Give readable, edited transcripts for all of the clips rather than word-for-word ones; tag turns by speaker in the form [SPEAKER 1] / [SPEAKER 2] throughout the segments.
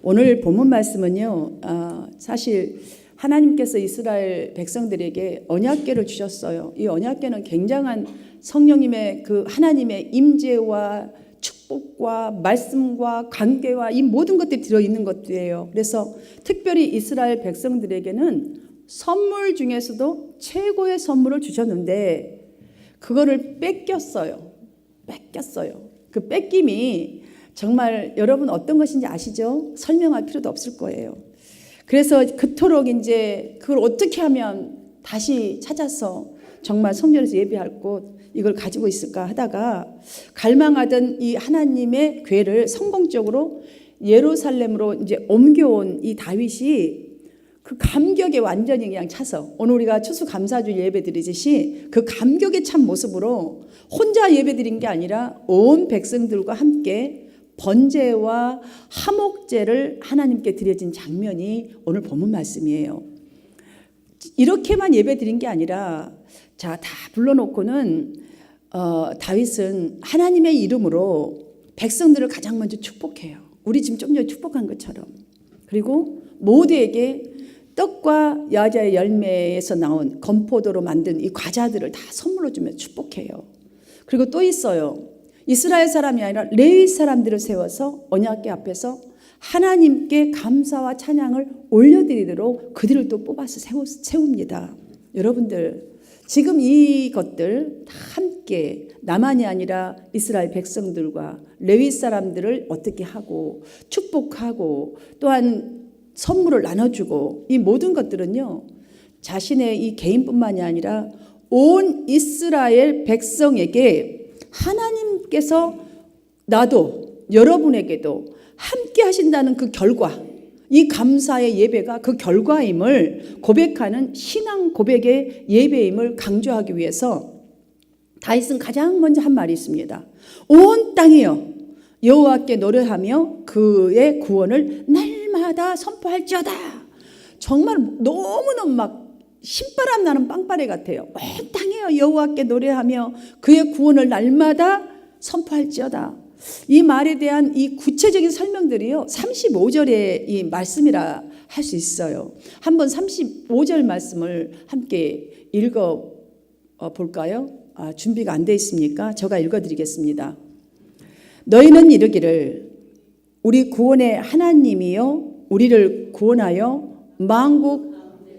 [SPEAKER 1] 오늘 본문 말씀은요, 사실 하나님께서 이스라엘 백성들에게 언약궤를 주셨어요. 이 언약궤는 굉장한 성령님의 그 하나님의 임재와 축복과 말씀과 관계와 이 모든 것들이 들어있는 것들이에요. 그래서 특별히 이스라엘 백성들에게는 선물 중에서도 최고의 선물을 주셨는데 그거를 뺏겼어요. 그 뺏김이 정말 여러분 어떤 것인지 아시죠? 설명할 필요도 없을 거예요. 그래서 그토록 이제 그걸 어떻게 하면 다시 찾아서 정말 성전에서 예배할 곳 이걸 가지고 있을까 하다가 갈망하던 이 하나님의 궤를 성공적으로 예루살렘으로 이제 옮겨온 이 다윗이 그 감격에 완전히 그냥 차서 오늘 우리가 추수감사주일 예배 드리듯이 그 감격에 찬 모습으로 혼자 예배 드린 게 아니라 온 백성들과 함께 번제와 화목제를 하나님께 드려진 장면이 오늘 본문 말씀이에요. 이렇게만 예배 드린 게 아니라 다 불러놓고는 다윗은 하나님의 이름으로 백성들을 가장 먼저 축복해요. 우리 지금 좀 전에 축복한 것처럼. 그리고 모두에게 떡과 여자의 열매에서 나온 건포도로 만든 이 과자들을 다 선물로 주며 축복해요. 그리고 또 있어요. 이스라엘 사람이 아니라 레위 사람들을 세워서 언약궤 앞에서 하나님께 감사와 찬양을 올려드리도록 그들을 또 뽑아서 세웁니다. 여러분들 지금 이것들 다 함께 나만이 아니라 이스라엘 백성들과 레위 사람들을 어떻게 하고 축복하고 또한 선물을 나눠주고 이 모든 것들은요 자신의 이 개인뿐만이 아니라 온 이스라엘 백성에게 하나님께서 나도 여러분에게도 함께 하신다는 그 결과 이 감사의 예배가 그 결과임을 고백하는 신앙 고백의 예배임을 강조하기 위해서 다윗은 가장 먼저 한 말이 있습니다. 온 땅이여 여호와께 노래하며 그의 구원을 날마다 선포할지어다. 정말 너무너무 막 신바람 나는 빵빠레 같아요. 온 땅이여 여호와께 노래하며 그의 구원을 날마다 선포할지어다. 이 말에 대한 이 구체적인 설명들이요 35절의 이 말씀이라 할 수 있어요. 한번 35절 말씀을 함께 읽어 볼까요? 준비가 안 돼 있습니까? 제가 읽어드리겠습니다. 너희는 이르기를 우리 구원의 하나님이여 우리를 구원하여 만국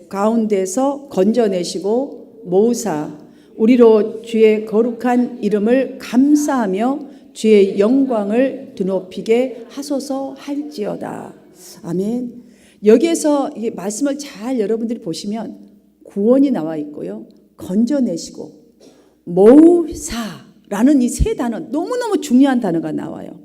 [SPEAKER 1] 가운데서 건져내시고 모으사 우리로 주의 거룩한 이름을 감사하며 주의 영광을 드높이게 하소서 할지어다. 아멘. 여기에서 이 말씀을 잘 여러분들이 보시면 구원이 나와 있고요. 건져내시고 모으사라는 이 세 단어 너무너무 중요한 단어가 나와요.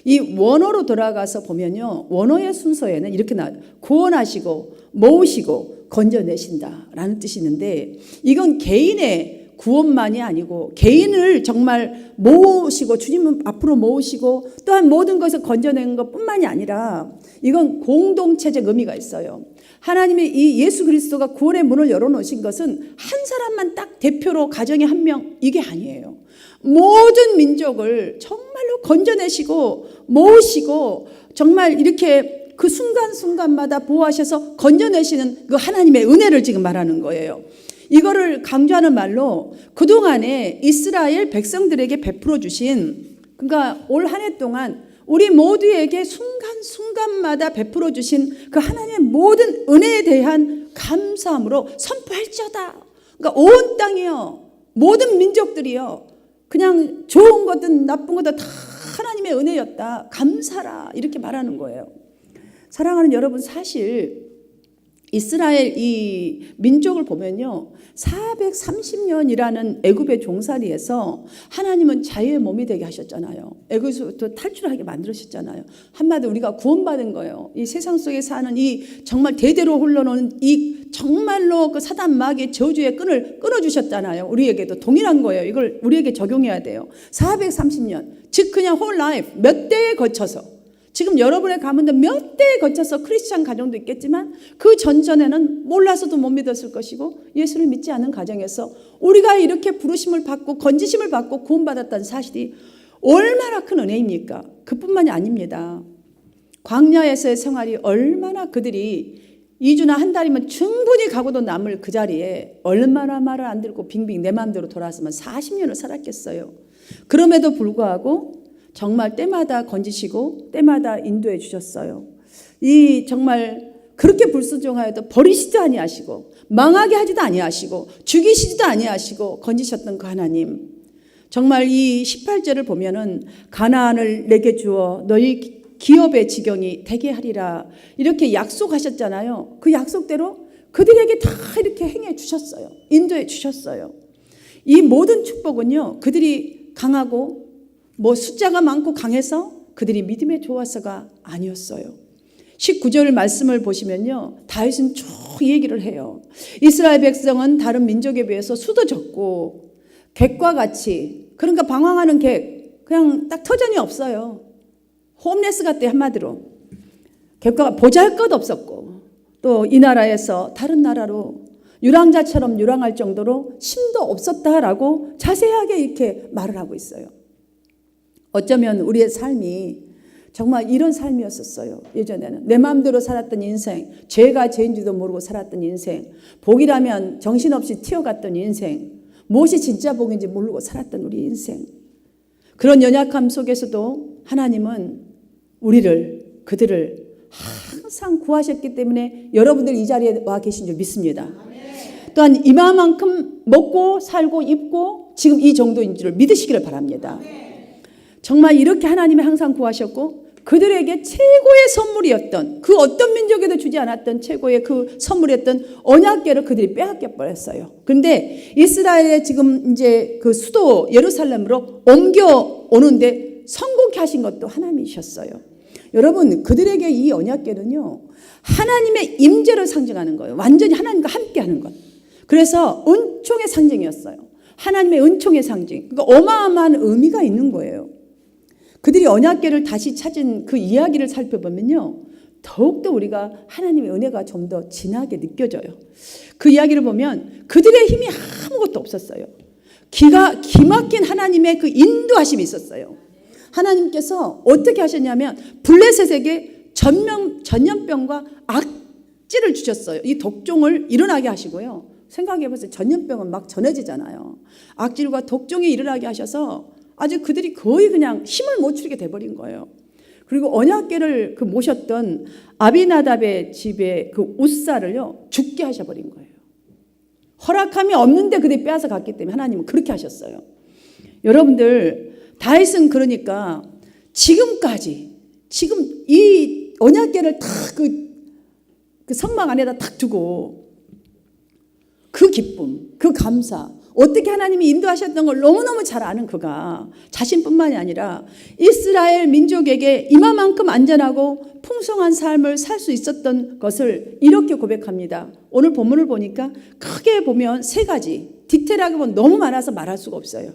[SPEAKER 1] 이 원어로 돌아가서 보면요. 원어의 순서에는 이렇게 나와요. 구원하시고 모으시고 건져내신다라는 뜻이 있는데 이건 개인의 구원만이 아니고 개인을 정말 모으시고 주님 앞으로 모으시고 또한 모든 것을 건져내는 것뿐만이 아니라 이건 공동체적 의미가 있어요. 하나님의 이 예수 그리스도가 구원의 문을 열어놓으신 것은 한 사람만 딱 대표로 가정의 한 명 이게 아니에요. 모든 민족을 정말로 건져내시고 모으시고 정말 이렇게 그 순간순간마다 보호하셔서 건져내시는 그 하나님의 은혜를 지금 말하는 거예요. 이거를 강조하는 말로 그동안에 이스라엘 백성들에게 베풀어 주신 그러니까 올 한 해 동안 우리 모두에게 순간순간마다 베풀어 주신 그 하나님의 모든 은혜에 대한 감사함으로 선포할지어다. 그러니까 온 땅이요 모든 민족들이요 그냥 좋은 거든 나쁜 거든 다 하나님의 은혜였다. 감사라 이렇게 말하는 거예요. 사랑하는 여러분 사실 이스라엘 이 민족을 보면요 430년이라는 애굽의 종살이에서 하나님은 자유의 몸이 되게 하셨잖아요. 애굽에서부터 탈출하게 만들으셨잖아요. 한마디로 우리가 구원받은 거예요. 이 세상 속에 사는 이 정말 대대로 흘러오는 이 정말로 그 사단 마귀의 저주의 끈을 끊어주셨잖아요. 우리에게도 동일한 거예요. 이걸 우리에게 적용해야 돼요. 430년 즉 그냥 whole life 몇 대에 거쳐서 지금 여러분의 가문도 몇 대에 거쳐서 크리스찬 가정도 있겠지만 그 전전에는 몰라서도 못 믿었을 것이고 예수를 믿지 않은 가정에서 우리가 이렇게 부르심을 받고 건지심을 받고 구원받았다는 사실이 얼마나 큰 은혜입니까? 그뿐만이 아닙니다. 광야에서의 생활이 얼마나 그들이 2주나 한 달이면 충분히 가고도 남을 그 자리에 얼마나 말을 안 들고 빙빙 내 마음대로 돌아서면 40년을 살았겠어요. 그럼에도 불구하고 정말 때마다 건지시고 때마다 인도해 주셨어요. 이 정말 그렇게 불순종하여도 버리시지도 아니하시고 망하게 하지도 아니하시고 죽이시지도 아니하시고 건지셨던 그 하나님, 정말 이 18절을 보면은 가나안을 내게 주어 너희 기업의 지경이 되게 하리라 이렇게 약속하셨잖아요. 그 약속대로 그들에게 다 이렇게 행해 주셨어요. 인도해 주셨어요. 이 모든 축복은요, 그들이 강하고 뭐 숫자가 많고 강해서 그들이 믿음에 좋아서가 아니었어요. 19절 말씀을 보시면요, 다윗은 쭉 얘기를 해요. 이스라엘 백성은 다른 민족에 비해서 수도 적고 객과 같이, 그러니까 방황하는 객, 그냥 딱 터전이 없어요. 홈레스 같대, 한마디로. 객과 보잘것 없었고, 또 이 나라에서 다른 나라로 유랑자처럼 유랑할 정도로 힘도 없었다라고 자세하게 이렇게 말을 하고 있어요. 어쩌면 우리의 삶이 정말 이런 삶이었었어요. 예전에는 내 마음대로 살았던 인생, 죄가 죄인지도 모르고 살았던 인생, 복이라면 정신없이 튀어갔던 인생, 무엇이 진짜 복인지 모르고 살았던 우리 인생. 그런 연약함 속에서도 하나님은 그들을 항상 구하셨기 때문에 여러분들 이 자리에 와 계신 줄 믿습니다. 또한 이만큼 먹고 살고 입고 지금 이 정도인 줄 믿으시기를 바랍니다. 정말 이렇게 하나님이 항상 구하셨고 그들에게 최고의 선물이었던, 그 어떤 민족에도 주지 않았던 최고의 그 선물이었던 언약궤를 그들이 빼앗겨 버렸어요. 그런데 이스라엘의 지금 이제 그 수도 예루살렘으로 옮겨 오는데 성공케 하신 것도 하나님이셨어요. 여러분, 그들에게 이 언약궤는요, 하나님의 임재를 상징하는 거예요. 완전히 하나님과 함께 하는 것. 그래서 은총의 상징이었어요. 하나님의 은총의 상징. 그러니까 어마어마한 의미가 있는 거예요. 그들이 언약궤를 다시 찾은 그 이야기를 살펴보면요, 더욱더 우리가 하나님의 은혜가 좀 더 진하게 느껴져요. 그 이야기를 보면 그들의 힘이 아무것도 없었어요. 기막힌 하나님의 그 인도하심이 있었어요. 하나님께서 어떻게 하셨냐면 블레셋에게 전염병과 악질을 주셨어요. 이 독종을 일어나게 하시고요. 생각해보세요. 전염병은 막 전해지잖아요. 악질과 독종이 일어나게 하셔서 아주 그들이 거의 그냥 힘을 못 추리게 돼버린 거예요. 그리고 언약궤를 그 모셨던 아비나답의 집에 그 웃사를요, 죽게 하셔버린 거예요. 허락함이 없는데 그들이 빼앗아 갔기 때문에 하나님은 그렇게 하셨어요. 여러분들, 다윗은 그러니까 지금까지 지금 이 언약궤를 딱 그 성막 안에다 탁 두고 그 기쁨, 그 감사, 어떻게 하나님이 인도하셨던 걸 너무너무 잘 아는 그가 자신뿐만이 아니라 이스라엘 민족에게 이만큼 안전하고 풍성한 삶을 살 수 있었던 것을 이렇게 고백합니다. 오늘 본문을 보니까 크게 보면 세 가지, 디테일하게 보면 너무 많아서 말할 수가 없어요.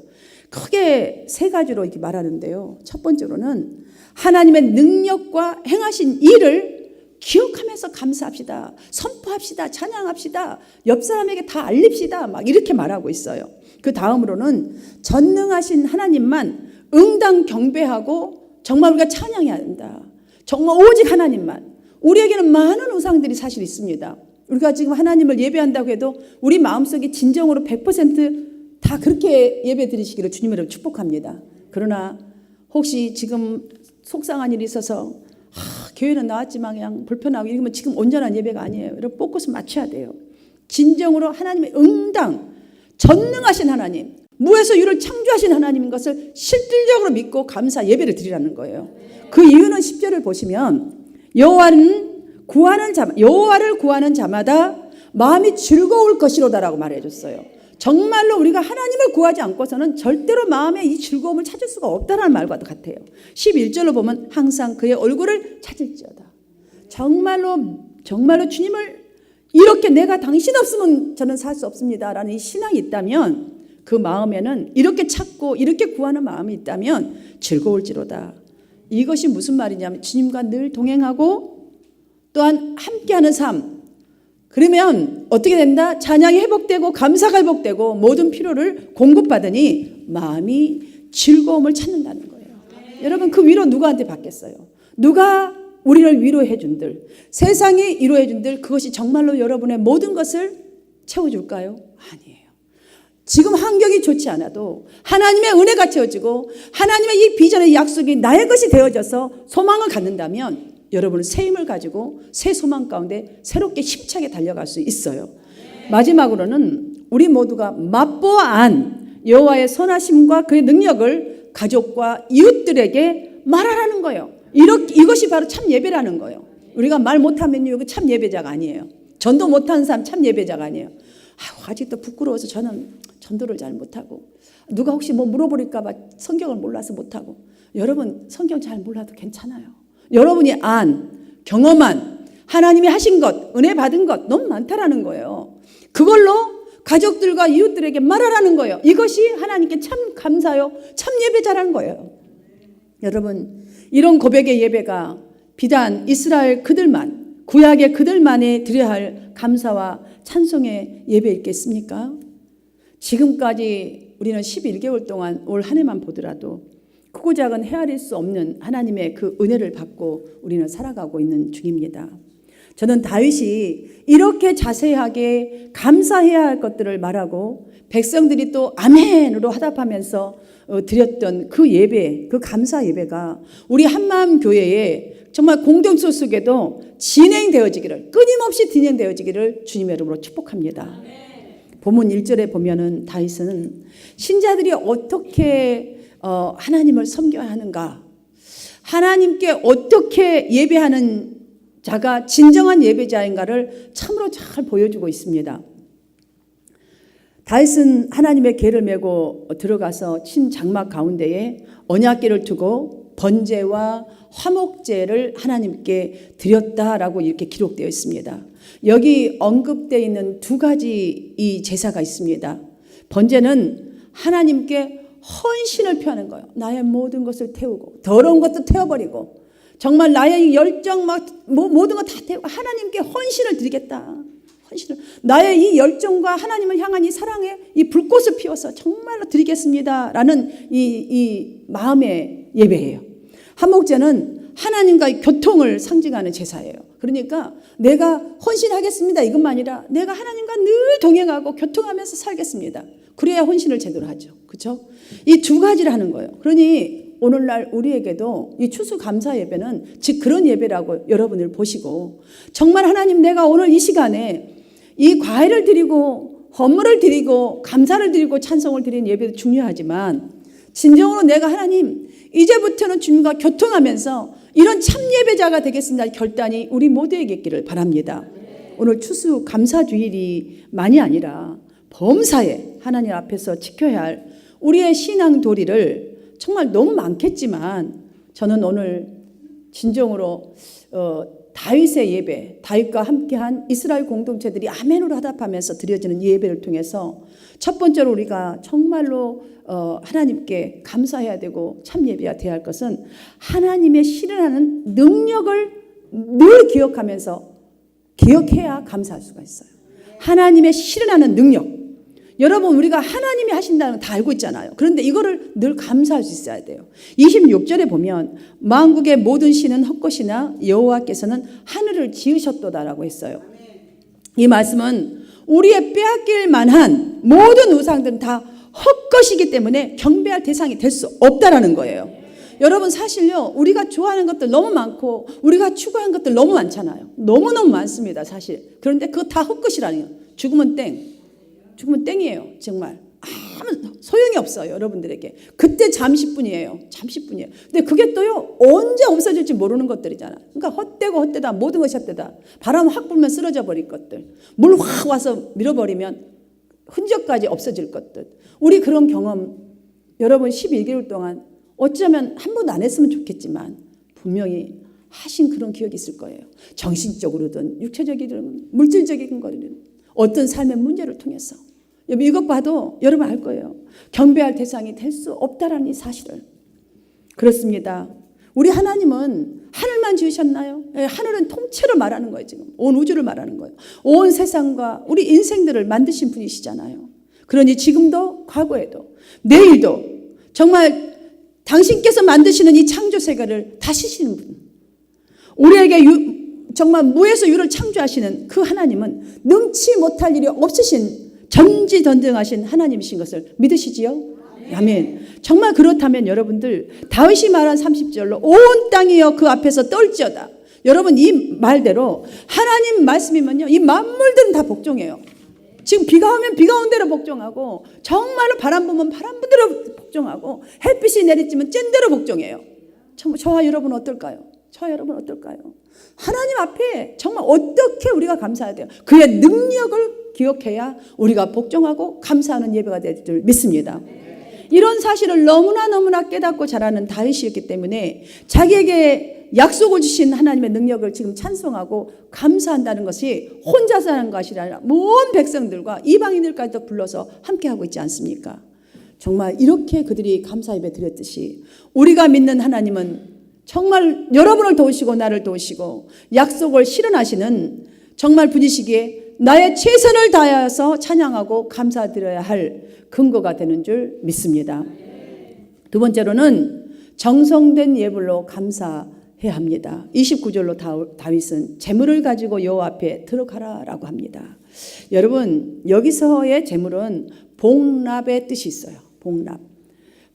[SPEAKER 1] 크게 세 가지로 이렇게 말하는데요. 첫 번째로는 하나님의 능력과 행하신 일을 기억하면서 감사합시다. 선포합시다. 찬양합시다. 옆 사람에게 다 알립시다. 막 이렇게 말하고 있어요. 그 다음으로는 전능하신 하나님만 응당 경배하고 정말 우리가 찬양해야 한다. 정말 오직 하나님만. 우리에게는 많은 우상들이 사실 있습니다. 우리가 지금 하나님을 예배한다고 해도 우리 마음속에 진정으로 100% 그렇게 예배 드리시기를 주님으로 축복합니다. 그러나 혹시 지금 속상한 일이 있어서 교회는 나왔지만 그냥 불편하고 이러면 지금 온전한 예배가 아니에요. 여러분, 포커스 맞춰야 돼요. 진정으로 하나님의 응당, 전능하신 하나님, 무에서 유를 창조하신 하나님인 것을 실질적으로 믿고 감사 예배를 드리라는 거예요. 그 이유는 10절을 보시면 여호와를 구하는 자마다 마음이 즐거울 것이로다라고 말해줬어요. 정말로 우리가 하나님을 구하지 않고서는 절대로 마음의 이 즐거움을 찾을 수가 없다는 말과도 같아요. 11절로 보면 항상 그의 얼굴을 찾을지어다. 정말로 주님을 이렇게 내가 당신 없으면 저는 살 수 없습니다 라는 이 신앙이 있다면, 그 마음에는 이렇게 찾고 이렇게 구하는 마음이 있다면 즐거울지로다. 이것이 무슨 말이냐면 주님과 늘 동행하고 또한 함께하는 삶. 그러면 어떻게 된다? 찬양이 회복되고 감사가 회복되고 모든 필요를 공급받으니 마음이 즐거움을 찾는다는 거예요. 여러분, 그 위로 누구한테 받겠어요? 누가 우리를 위로해 준들, 세상이 위로해 준들, 그것이 정말로 여러분의 모든 것을 채워줄까요? 아니에요. 지금 환경이 좋지 않아도 하나님의 은혜가 채워지고 하나님의 이 비전의 약속이 나의 것이 되어져서 소망을 갖는다면 여러분은 새 힘을 가지고 새 소망 가운데 새롭게 힘차게 달려갈 수 있어요. 마지막으로는 우리 모두가 맛보아한 여호와의 선하심과 그의 능력을 가족과 이웃들에게 말하라는 거예요. 이것이 바로 참 예배라는 거예요. 우리가 말 못하면요, 이거 참 예배자가 아니에요. 전도 못하는 사람 참 예배자가 아니에요. 아직도 부끄러워서 저는 전도를 잘 못하고, 누가 혹시 뭐 물어버릴까 봐 성경을 몰라서 못하고. 여러분, 성경 잘 몰라도 괜찮아요. 여러분이 경험한 하나님이 하신 것, 은혜 받은 것 너무 많다라는 거예요. 그걸로 가족들과 이웃들에게 말하라는 거예요. 이것이 하나님께 참 감사요, 참 예배자라는 거예요. 여러분, 이런 고백의 예배가 비단 이스라엘 그들만, 구약의 그들만이 드려야 할 감사와 찬송의 예배였겠습니까? 지금까지 우리는 11개월 동안 올 한 해만 보더라도 크고 작은 헤아릴 수 없는 하나님의 그 은혜를 받고 우리는 살아가고 있는 중입니다. 저는 다윗이 이렇게 자세하게 감사해야 할 것들을 말하고 백성들이 또 아멘으로 화답하면서 드렸던 그 예배, 그 감사 예배가 우리 한마음 교회에 정말 공동체 속에도 진행되어지기를, 끊임없이 진행되어지기를 주님의 이름으로 축복합니다. 본문 1절에 보면은 다윗은 신자들이 어떻게 하나님을 섬겨야 하는가, 하나님께 어떻게 예배하는 자가 진정한 예배자인가를 참으로 잘 보여주고 있습니다. 다윗은 하나님의 궤를 메고 들어가서 친 장막 가운데에 언약궤를 두고 번제와 화목제를 하나님께 드렸다라고 이렇게 기록되어 있습니다. 여기 언급되어 있는 두 가지 이 제사가 있습니다. 번제는 하나님께 헌신을 표하는 거예요. 나의 모든 것을 태우고, 더러운 것도 태워버리고, 정말 나의 열정 모든 거 다 태우고 하나님께 헌신을 드리겠다. 헌신을, 나의 이 열정과 하나님을 향한 이 사랑의 이 불꽃을 피워서 정말로 드리겠습니다라는 이 마음의 예배예요. 화목제는 하나님과의 교통을 상징하는 제사예요. 그러니까 내가 헌신하겠습니다 이것만 아니라 내가 하나님과 늘 동행하고 교통하면서 살겠습니다. 그래야 헌신을 제대로 하죠. 그렇죠? 이 두 가지를 하는 거예요. 그러니 오늘날 우리에게도 이 추수감사 예배는 즉 그런 예배라고 여러분을 보시고, 정말 하나님, 내가 오늘 이 시간에 이 과일을 드리고 헌물을 드리고 감사를 드리고 찬송을 드리는 예배도 중요하지만, 진정으로 내가 하나님 이제부터는 주님과 교통하면서 이런 참 예배자가 되겠습니다 결단이 우리 모두에게 있기를 바랍니다. 오늘 추수감사주일이만이 아니라 범사에 하나님 앞에서 지켜야 할 우리의 신앙 도리를 정말 너무 많겠지만, 저는 오늘 진정으로 다윗의 예배, 다윗과 함께한 이스라엘 공동체들이 아멘으로 화답하면서 드려지는 이 예배를 통해서 첫 번째로 우리가 정말로 하나님께 감사해야 되고 참 예배가 돼야 할 것은 하나님의 실현하는 능력을 늘 기억해야 감사할 수가 있어요. 하나님의 실현하는 능력. 여러분, 우리가 하나님이 하신다는 건 다 알고 있잖아요. 그런데 이거를 늘 감사할 수 있어야 돼요. 26절에 보면 만국의 모든 신은 헛것이나 여호와께서는 하늘을 지으셨도다라고 했어요. 이 말씀은 우리의 빼앗길 만한 모든 우상들은 다 헛것이기 때문에 경배할 대상이 될 수 없다라는 거예요. 여러분, 사실요, 우리가 좋아하는 것들 너무 많고 우리가 추구하는 것들 너무 많잖아요. 너무너무 많습니다, 사실. 그런데 그거 다 헛것이라는 거예요. 죽으면 땡이에요. 정말 아무 소용이 없어요, 여러분들에게. 그때 잠시뿐이에요. 근데 그게 또요, 언제 없어질지 모르는 것들이잖아. 그러니까 헛되다, 모든 것이 헛되다. 바람 확 불면 쓰러져 버릴 것들, 물 확 와서 밀어버리면 흔적까지 없어질 것들. 우리 그런 경험 여러분 11개월 동안 어쩌면 한 번도 안 했으면 좋겠지만 분명히 하신 그런 기억이 있을 거예요. 정신적으로든 육체적이든 물질적인 거든 어떤 삶의 문제를 통해서 이것 봐도 여러분 알 거예요. 경배할 대상이 될 수 없다라는 이 사실을. 그렇습니다. 우리 하나님은 하늘만 지으셨나요? 하늘은 통째로 말하는 거예요. 지금 온 우주를 말하는 거예요. 온 세상과 우리 인생들을 만드신 분이시잖아요. 그러니 지금도 과거에도 내일도 정말 당신께서 만드시는 이 창조 세계를 다스리시는 분, 우리에게 정말 무에서 유를 창조하시는 그 하나님은 능치 못할 일이 없으신 전지전능하신 하나님이신 것을 믿으시지요? 아멘. 정말 그렇다면 여러분들 다윗이 말한 30절로 온 땅이여 그 앞에서 떨지어다. 여러분 이 말대로 하나님 말씀이면요 이 만물들은 다 복종해요. 지금 비가 오면 비가 온 대로 복종하고 정말로 바람 불면 바람 분 대로 복종하고 햇빛이 내리쬐면 쬐는 대로 복종해요. 저와 여러분 어떨까요? 저와 여러분 어떨까요? 하나님 앞에 정말 어떻게 우리가 감사해야 돼요? 그의 능력을 기억해야 우리가 복종하고 감사하는 예배가 될 줄 믿습니다. 이런 사실을 너무나 깨닫고 자라는 다윗이었기 때문에 자기에게 약속을 주신 하나님의 능력을 지금 찬송하고 감사한다는 것이 혼자서 하는 것이 아니라 모든 백성들과 이방인들까지도 불러서 함께하고 있지 않습니까? 정말 이렇게 그들이 감사 예배 드렸듯이 우리가 믿는 하나님은 정말 여러분을 도우시고 나를 도우시고 약속을 실현하시는 정말 분이시기에 나의 최선을 다하여서 찬양하고 감사드려야 할 근거가 되는 줄 믿습니다. 두 번째로는 정성된 예물로 감사해야 합니다. 29절로 다윗은 재물을 가지고 여호와 앞에 들어가라라고 합니다. 여러분 여기서의 재물은 복납의 뜻이 있어요.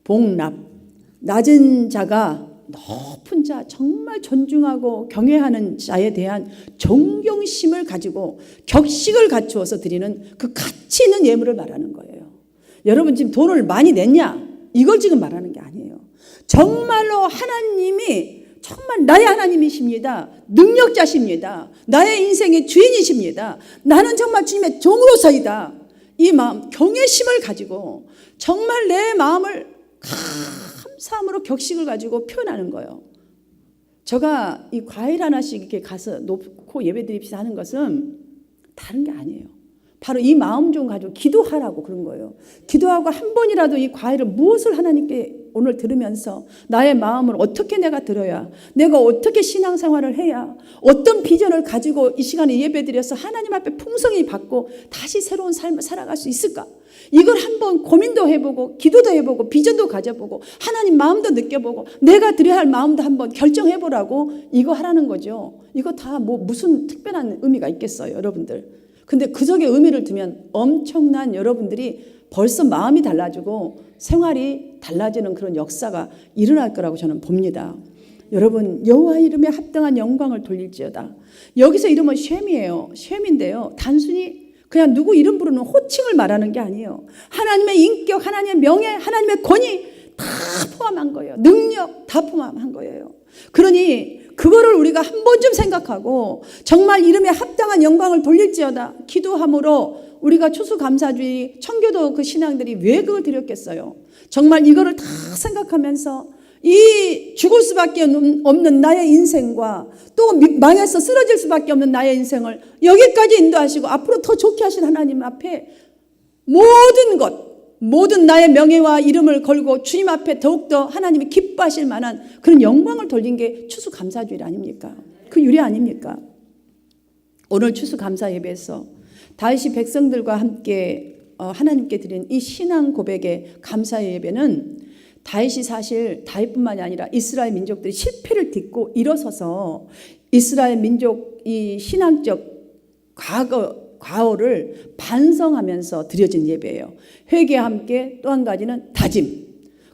[SPEAKER 1] 복납. 낮은 자가 높은 자, 정말 존중하고 경외하는 자에 대한 존경심을 가지고 격식을 갖추어서 드리는 그 가치 있는 예물을 말하는 거예요. 여러분 지금 돈을 많이 냈냐? 이걸 지금 말하는 게 아니에요. 정말로 하나님이 정말 나의 하나님이십니다. 능력자십니다. 나의 인생의 주인이십니다. 나는 정말 주님의 종으로서이다. 이 마음, 경외심을 가지고 정말 내 마음을 감사함으로 격식을 가지고 표현하는 거예요. 제가 이 과일 하나씩 이렇게 가서 놓고 예배드립시다 하는 것은 다른 게 아니에요. 바로 이 마음 좀 가지고 기도하라고 그런 거예요. 기도하고 한 번이라도 이 과일을 무엇을 하나님께 오늘 들으면서 나의 마음을 어떻게 내가 들어야, 내가 어떻게 신앙생활을 해야, 어떤 비전을 가지고 이 시간에 예배드려서 하나님 앞에 풍성히 받고 다시 새로운 삶을 살아갈 수 있을까? 이걸 한번 고민도 해보고 기도도 해보고 비전도 가져보고 하나님 마음도 느껴보고 내가 드려야 할 마음도 한번 결정해보라고 이거 하라는 거죠. 이거 다 뭐 무슨 특별한 의미가 있겠어요, 여러분들. 근데 그 속에 의미를 두면 엄청난 여러분들이 벌써 마음이 달라지고 생활이 달라지는 그런 역사가 일어날 거라고 저는 봅니다. 여러분 여호와 이름에 합당한 영광을 돌릴지어다. 여기서 이름은 쉔이에요. 쉔인데요. 단순히 그냥 누구 이름 부르는 호칭을 말하는 게 아니에요. 하나님의 인격, 하나님의 명예, 하나님의 권위 다 포함한 거예요. 능력 다 포함한 거예요. 그러니 그거를 우리가 한 번쯤 생각하고 정말 이름에 합당한 영광을 돌릴지어다 기도함으로 우리가 추수감사주의 청교도 그 신앙들이 왜 그걸 드렸겠어요. 정말 이거를 다 생각하면서 이 죽을 수밖에 없는 나의 인생과 또 망해서 쓰러질 수밖에 없는 나의 인생을 여기까지 인도하시고 앞으로 더 좋게 하신 하나님 앞에 모든 것, 모든 나의 명예와 이름을 걸고 주님 앞에 더욱더 하나님이 기뻐하실 만한 그런 영광을 돌린 게 추수감사주일 아닙니까? 그 유래 아닙니까? 오늘 추수감사 예배에서 다윗이 백성들과 함께 하나님께 드린 이 신앙 고백의 감사의 예배는 다윗이 사실 다윗뿐만이 아니라 이스라엘 민족들이 실패를 딛고 일어서서 이스라엘 민족 이 신앙적 과거를 반성하면서 드려진 예배예요. 회개와 함께 또 한 가지는 다짐.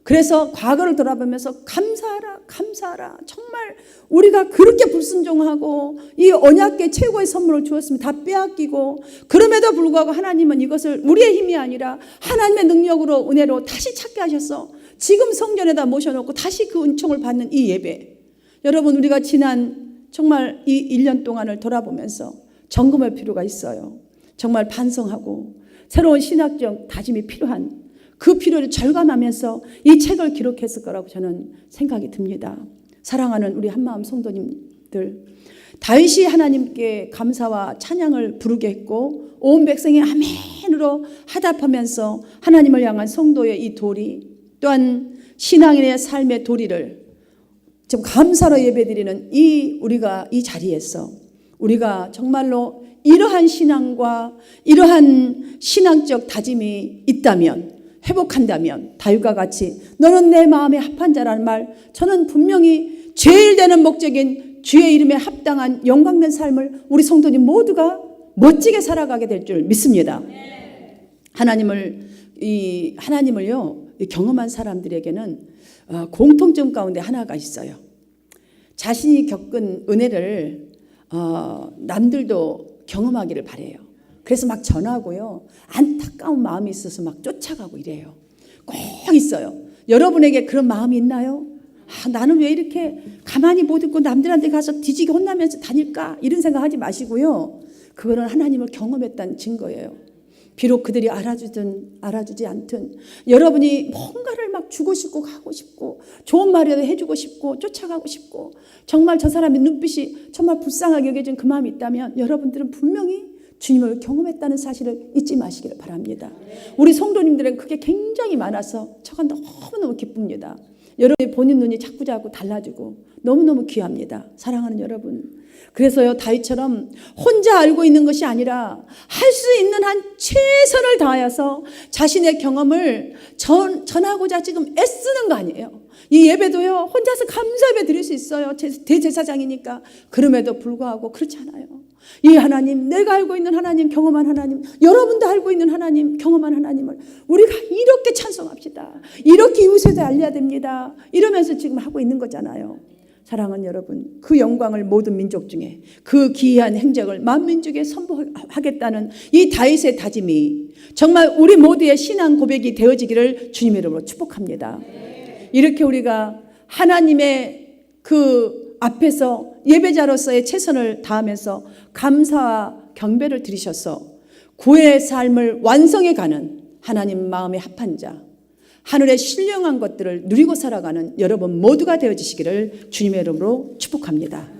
[SPEAKER 1] 그래서 과거를 돌아보면서 감사하라. 정말 우리가 그렇게 불순종하고 이 언약궤 최고의 선물을 주었으면 다 빼앗기고 그럼에도 불구하고 하나님은 이것을 우리의 힘이 아니라 하나님의 능력으로 은혜로 다시 찾게 하셔서 지금 성전에다 모셔놓고 다시 그 은총을 받는 이 예배. 여러분 우리가 지난 정말 이 1년 동안을 돌아보면서 점검할 필요가 있어요. 정말 반성하고 새로운 신학적 다짐이 필요한 그 필요를 절감하면서 이 책을 기록했을 거라고 저는 생각이 듭니다. 사랑하는 우리 한마음 성도님들, 다윗이 하나님께 감사와 찬양을 부르게 했고 온 백성이 아멘으로 하답하면서 하나님을 향한 성도의 이 도리 또한 신앙인의 삶의 도리를 좀 감사로 예배드리는 우리가 이 자리에서 우리가 정말로 이러한 신앙과 이러한 신앙적 다짐이 있다면 회복한다면 다윗과 같이 너는 내 마음에 합한 자라는 말 저는 분명히 제일 되는 목적인 주의 이름에 합당한 영광된 삶을 우리 성도님 모두가 멋지게 살아가게 될 줄 믿습니다. 하나님을요 경험한 사람들에게는 공통점 가운데 하나가 있어요. 자신이 겪은 은혜를 남들도 경험하기를 바래요. 그래서 막 전하고요. 안타까운 마음이 있어서 막 쫓아가고 이래요. 꼭 있어요. 여러분에게 그런 마음이 있나요? 나는 왜 이렇게 가만히 못 있고 남들한테 가서 뒤지게 혼나면서 다닐까? 이런 생각하지 마시고요. 그거는 하나님을 경험했다는 증거예요. 비록 그들이 알아주든 알아주지 않든 여러분이 뭔가를 막 주고 싶고 가고 싶고 좋은 말이라도 해주고 싶고 쫓아가고 싶고 정말 저 사람의 눈빛이 정말 불쌍하게 여겨진 그 마음이 있다면 여러분들은 분명히 주님을 경험했다는 사실을 잊지 마시기를 바랍니다. 우리 성도님들은 그게 굉장히 많아서 저가 너무너무 기쁩니다. 여러분이 본인 눈이 자꾸 달라지고 너무너무 귀합니다. 사랑하는 여러분. 그래서요 다윗처럼 혼자 알고 있는 것이 아니라 할 수 있는 한 최선을 다하여서 자신의 경험을 전하고자 지금 애쓰는 거 아니에요. 이 예배도요 혼자서 감사 예배 드릴 수 있어요. 대제사장이니까. 그럼에도 불구하고 그렇지 않아요. 이 하나님, 내가 알고 있는 하나님, 경험한 하나님, 여러분도 알고 있는 하나님, 경험한 하나님을 우리가 이렇게 찬송합시다. 이렇게 이웃에도 알려야 됩니다. 이러면서 지금 하고 있는 거잖아요. 사랑하는 여러분, 그 영광을 모든 민족 중에 그 기이한 행적을 만민족에 선포하겠다는 이 다윗의 다짐이 정말 우리 모두의 신앙 고백이 되어지기를 주님의 이름으로 축복합니다. 이렇게 우리가 하나님의 그 앞에서 예배자로서의 최선을 다하면서 감사와 경배를 드리셔서 구의 삶을 완성해가는 하나님 마음에 합한 자, 하늘의 신령한 것들을 누리고 살아가는 여러분 모두가 되어지시기를 주님의 이름으로 축복합니다.